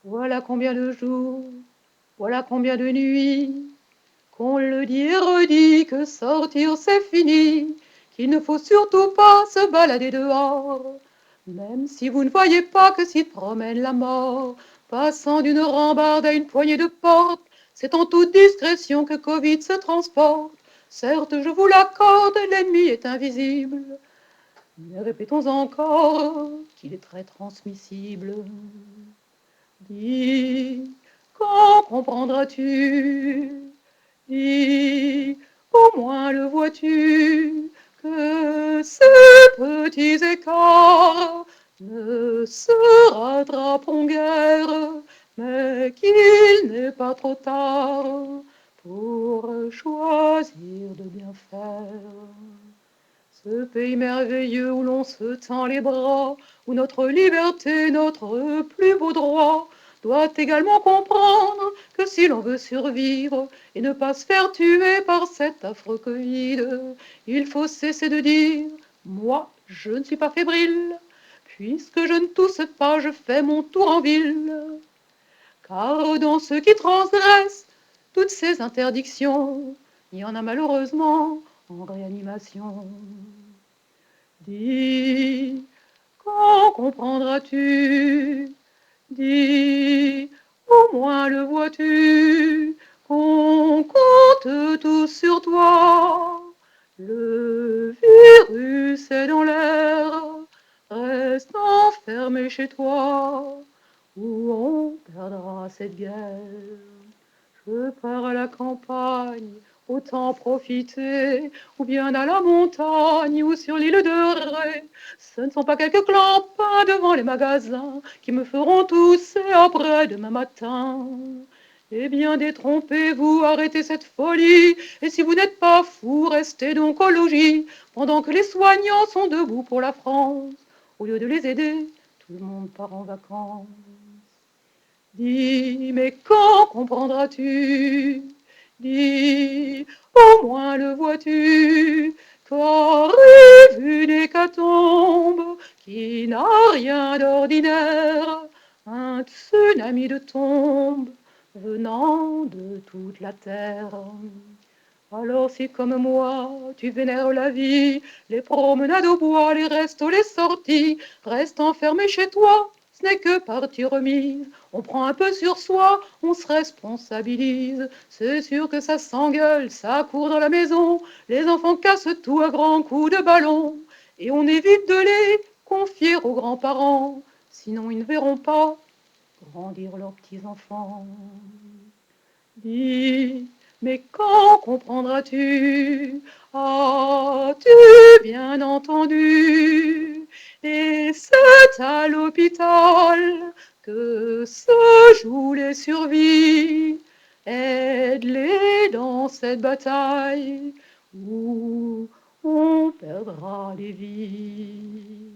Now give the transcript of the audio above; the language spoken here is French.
Voilà combien de jours, voilà combien de nuits, qu'on le dit et redit que sortir c'est fini, qu'il ne faut surtout pas se balader dehors, même si vous ne voyez pas que s'y promène la mort, passant d'une rambarde à une poignée de porte, c'est en toute discrétion que Covid se transporte. Certes, je vous l'accorde, l'ennemi est invisible, mais répétons encore qu'il est très transmissible. Dis, quand comprendras-tu? Dis, au moins le vois-tu, que ces petits écarts ne se rattraperont guère, mais qu'il n'est pas trop tard pour choisir de bien faire. Ce pays merveilleux où l'on se tend les bras, où notre liberté, notre plus beau droit, doit également comprendre que si l'on veut survivre et ne pas se faire tuer par cet affreux Covid, il faut cesser de dire moi je ne suis pas fébrile, puisque je ne tousse pas, je fais mon tour en ville. Car dans ceux qui transgressent toutes ces interdictions, il y en a malheureusement en réanimation. Dis, quand comprendras-tu? Dis, au moins le vois-tu, qu'on compte tous sur toi. Le virus est dans l'air, reste enfermé chez toi, ou on perdra cette guerre. Je pars à la campagne, autant profiter, ou bien à la montagne, ou sur l'île de Ré. Ce ne sont pas quelques clampins devant les magasins qui me feront tousser après demain matin. Eh bien, détrompez-vous, arrêtez cette folie, et si vous n'êtes pas fou, restez donc au logis, pendant que les soignants sont debout pour la France. Au lieu de les aider, tout le monde part en vacances. Dis, mais quand comprendras-tu? Dis, au moins le vois-tu, qu'arrive une hécatombe qui n'a rien d'ordinaire, un tsunami de tombes venant de toute la terre. Alors si comme moi, tu vénères la vie, les promenades au bois, les restos, les sorties, reste enfermé chez toi, ce n'est que partie remise. On prend un peu sur soi, on se responsabilise. C'est sûr que ça s'engueule, ça court dans la maison, les enfants cassent tout à grands coups de ballon. Et on évite de les confier aux grands-parents, sinon ils ne verront pas grandir leurs petits-enfants. Dis, mais quand comprendras-tu? As-tu bien entendu? Et c'est à l'hôpital que se jouent les survies. Aide-les dans cette bataille où on perdra les vies.